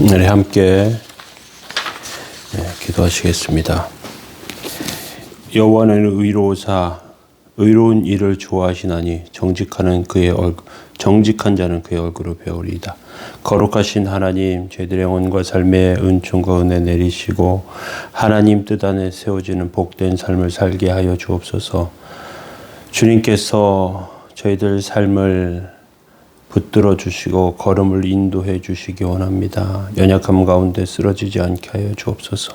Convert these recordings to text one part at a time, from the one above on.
우리 함께 기도하시겠습니다. 여호와는 의로우사 의로운 일을 좋아하시나니 정직한 자는 그의 얼굴을 배우리이다. 거룩하신 하나님, 저희들의 영혼과 삶에 은총과 은혜 내리시고 하나님 뜻 안에 세워지는 복된 삶을 살게 하여 주옵소서. 주님께서 저희들 삶을 붙들어 주시고 걸음을 인도해 주시기 원합니다. 연약함 가운데 쓰러지지 않게 하여 주옵소서.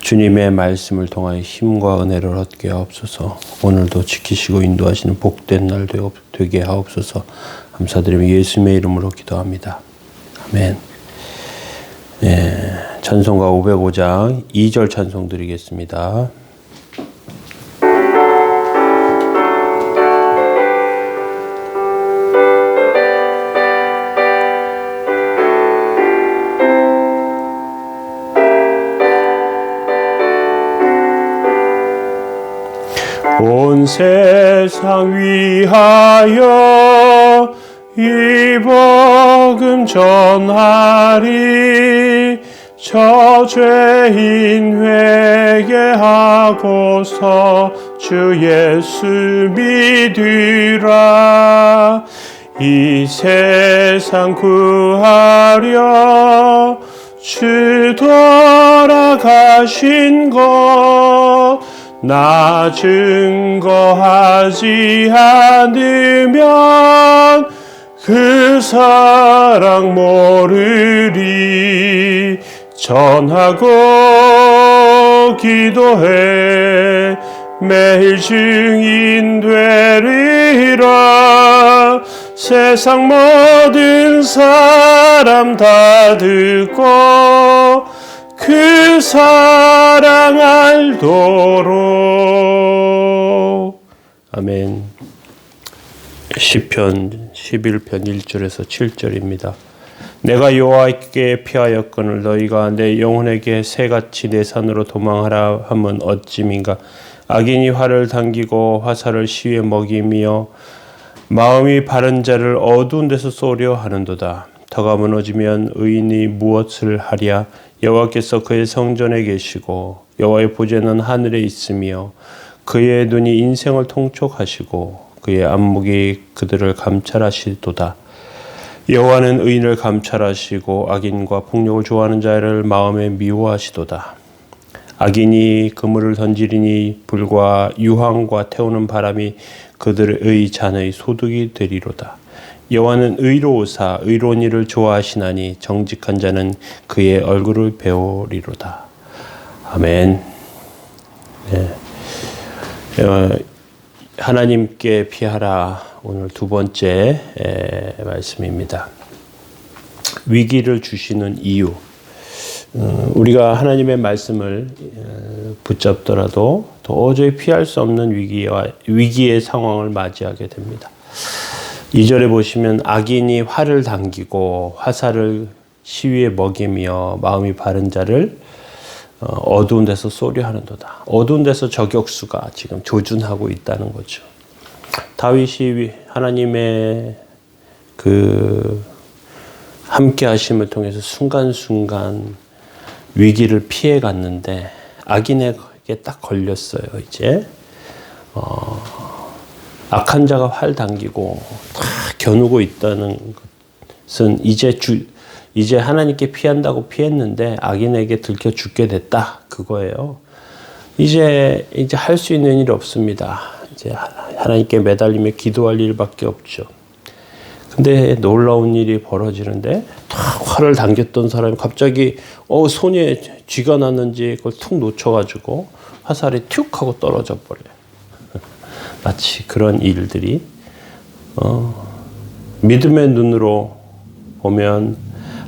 주님의 말씀을 통하여 힘과 은혜를 얻게 하옵소서. 오늘도 지키시고 인도하시는 복된 날 되게 하옵소서. 감사드리며 예수님의 이름으로 기도합니다. 아멘. 찬송가 505장 2절 찬송 드리겠습니다. 온 세상 위하여 이 복음 전하리. 저 죄인 회개하고서 주 예수 믿으라. 이 세상 구하려 주 돌아가신 것 나 증거하지 않으면 그 사랑 모르리. 전하고 기도해 매일 증인 되리라. 세상 모든 사람 다 듣고 그 사랑 알도록. 아멘. 시편 11편 1절에서 7절입니다. 내가 여호와께 피하였거늘 너희가 내 영혼에게 새같이 내 산으로 도망하라 하면 어찌민가. 악인이 활을 당기고 화살을 시위에 먹이며 마음이 바른 자를 어두운 데서 쏘려 하는도다. 터가 무너지면 의인이 무엇을 하랴. 여호와께서 그의 성전에 계시고 여호와의 보좌는 하늘에 있으며 그의 눈이 인생을 통촉하시고 그의 안목이 그들을 감찰하시도다. 여호와는 의인을 감찰하시고 악인과 폭력을 좋아하는 자를 마음에 미워하시도다. 악인이 그물을 던지리니 불과 유황과 태우는 바람이 그들의 잔의 소득이 되리로다. 여호와는 의로우사 의로운 일을 좋아하시나니 정직한 자는 그의 얼굴을 배우리로다. 아멘. 하나님께 피하라. 오늘 두 번째 말씀입니다. 위기를 주시는 이유. 우리가 하나님의 말씀을 붙잡더라도 도저히 피할 수 없는 위기의 상황을 맞이하게 됩니다. 2절에 보시면 악인이 활을 당기고 화살을 시위에 먹이며 마음이 바른 자를 어두운 데서 쏘려 하는도다. 어두운 데서 저격수가 지금 조준하고 있다는 거죠. 다윗이 하나님의 그 함께 하심을 통해서 순간순간 위기를 피해 갔는데 악인에게 딱 걸렸어요. 이제 악한 자가 활 당기고 다 겨누고 있다는 것은 이제 하나님께 피한다고 피했는데 악인에게 들켜 죽게 됐다. 그거예요. 이제 할 수 있는 일이 없습니다. 이제 하나님께 매달리며 기도할 일밖에 없죠. 근데 놀라운 일이 벌어지는데 활을 당겼던 사람이 갑자기 손에 쥐가 났는지 그걸 툭 놓쳐가지고 화살이 툭 하고 떨어져 버려요. 마치 그런 일들이 믿음의 눈으로 보면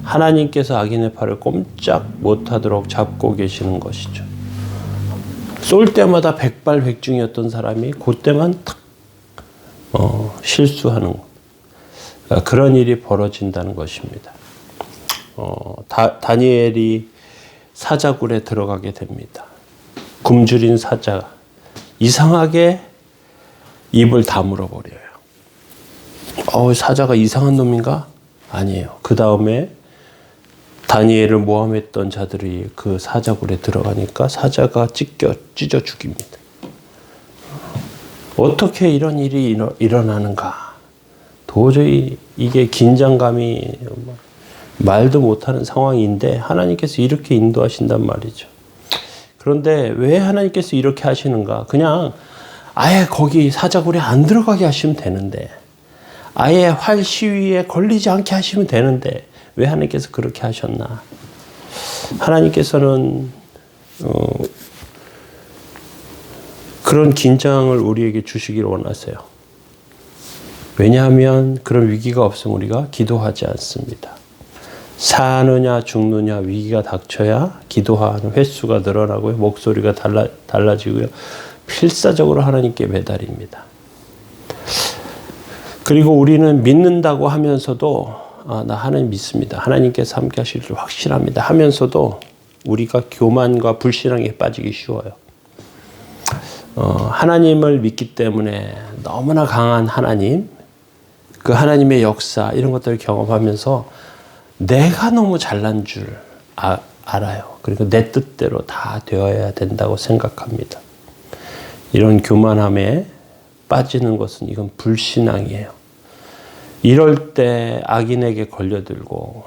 하나님께서 악인의 팔을 꼼짝 못하도록 잡고 계시는 것이죠. 쏠 때마다 백발백중이었던 사람이 그때만 탁 실수하는 것. 그런 일이 벌어진다는 것입니다. 다니엘이 사자굴에 들어가게 됩니다. 굶주린 사자 이상하게 입을 다물어 버려요. 사자가 이상한 놈인가? 아니에요. 그 다음에 다니엘을 모함했던 자들이 그 사자굴에 들어가니까 사자가 찢어 죽입니다. 어떻게 이런 일이 일어나는가? 도저히 이게 긴장감이 말도 못하는 상황인데 하나님께서 이렇게 인도하신단 말이죠. 그런데 왜 하나님께서 이렇게 하시는가? 그냥 아예 거기 사자굴에 안 들어가게 하시면 되는데, 아예 활 시위에 걸리지 않게 하시면 되는데 왜 하나님께서 그렇게 하셨나? 하나님께서는 그런 긴장을 우리에게 주시기를 원하세요. 왜냐하면 그런 위기가 없으면 우리가 기도하지 않습니다. 사느냐 죽느냐 위기가 닥쳐야 기도하는 횟수가 늘어나고요. 목소리가 달라지고요. 필사적으로 하나님께 매달립니다. 그리고 우리는 믿는다고 하면서도 나 하나님 믿습니다. 하나님께서 함께 하실 줄 확실합니다. 하면서도 우리가 교만과 불신앙에 빠지기 쉬워요. 하나님을 믿기 때문에 너무나 강한 하나님, 그 하나님의 역사 이런 것들을 경험하면서 내가 너무 잘난 줄 알아요. 그리고 내 뜻대로 다 되어야 된다고 생각합니다. 이런 교만함에 빠지는 것은 이건 불신앙이에요. 이럴 때 악인에게 걸려들고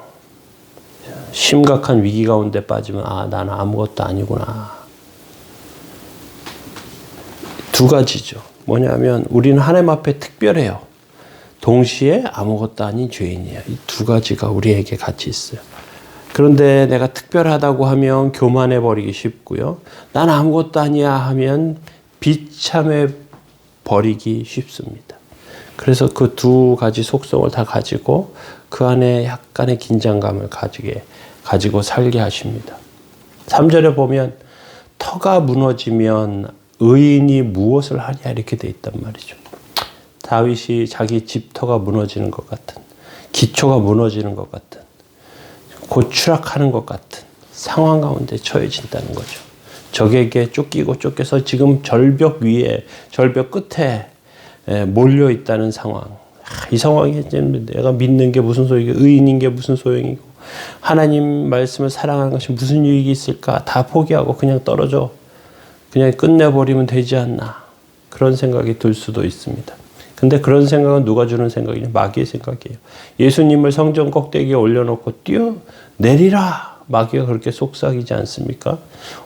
심각한 위기 가운데 빠지면 나는 아무것도 아니구나. 두 가지죠. 뭐냐면 우리는 하나님 앞에 특별해요. 동시에 아무것도 아닌 죄인이에요. 이 두 가지가 우리에게 같이 있어요. 그런데 내가 특별하다고 하면 교만해 버리기 쉽고요. 난 아무것도 아니야 하면 비참해 버리기 쉽습니다. 그래서 그 두 가지 속성을 다 가지고 그 안에 약간의 긴장감을 가지고 살게 하십니다. 3절에 보면 터가 무너지면 의인이 무엇을 하냐 이렇게 돼 있단 말이죠. 다윗이 자기 집터가 무너지는 것 같은, 기초가 무너지는 것 같은, 곧 추락하는 것 같은 상황 가운데 처해진다는 거죠. 적에게 쫓겨서 지금 절벽 위에, 절벽 끝에 몰려 있다는 상황. 이 상황에 내가 믿는 게 무슨 소용이고, 의인인 게 무슨 소용이고, 하나님 말씀을 사랑하는 것이 무슨 유익이 있을까? 다 포기하고 그냥 떨어져. 그냥 끝내버리면 되지 않나. 그런 생각이 들 수도 있습니다. 근데 그런 생각은 누가 주는 생각이냐? 마귀의 생각이에요. 예수님을 성전 꼭대기에 올려놓고 뛰어내리라. 마귀가 그렇게 속삭이지 않습니까?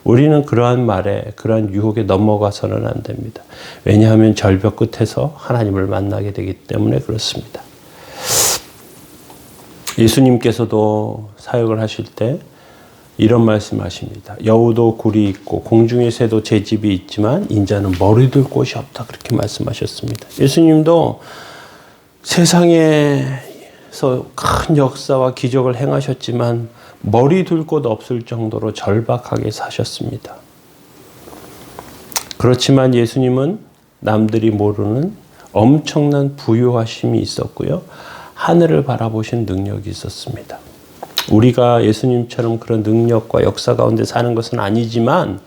우리는 그러한 말에, 그러한 유혹에 넘어가서는 안 됩니다. 왜냐하면 절벽 끝에서 하나님을 만나게 되기 때문에 그렇습니다. 예수님께서도 사역을 하실 때 이런 말씀하십니다. 여우도 굴이 있고 공중의 새도 제 집이 있지만 인자는 머리 둘 곳이 없다. 그렇게 말씀하셨습니다. 예수님도 세상에서 큰 역사와 기적을 행하셨지만 머리 둘 곳 없을 정도로 절박하게 사셨습니다. 그렇지만 예수님은 남들이 모르는 엄청난 부유하심이 있었고요. 하늘을 바라보신 능력이 있었습니다. 우리가 예수님처럼 그런 능력과 역사 가운데 사는 것은 아니지만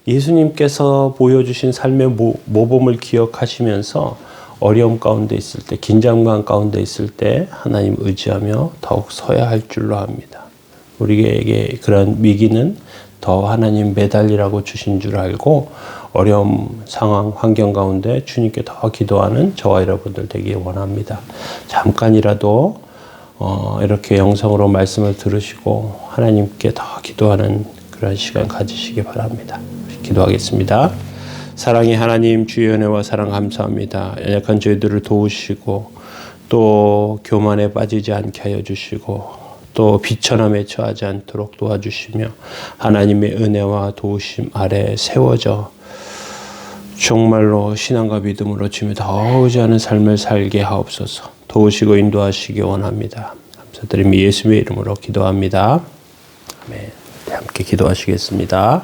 예수님께서 보여주신 삶의 모범을 기억하시면서 어려움 가운데 있을 때, 긴장감 가운데 있을 때 하나님 의지하며 더욱 서야 할 줄로 압니다. 우리에게 그런 위기는 더 하나님 매달리라고 주신 줄 알고 어려움 상황 환경 가운데 주님께 더 기도하는 저와 여러분들 되길 원합니다. 잠깐이라도 이렇게 영성으로 말씀을 들으시고 하나님께 더 기도하는 그런 시간 가지시기 바랍니다. 기도하겠습니다. 사랑의 하나님, 주의 은혜와 사랑 감사합니다. 연약한 저희들을 도우시고 또 교만에 빠지지 않게 하여 주시고 또 비천함에 처하지 않도록 도와주시며 하나님의 은혜와 도우심 아래 세워져 정말로 신앙과 믿음으로 주며 더 의지하는 삶을 살게 하옵소서. 도우시고 인도하시기 원합니다. 감사드리며 예수님의 이름으로 기도합니다. 아멘. 함께 기도하시겠습니다.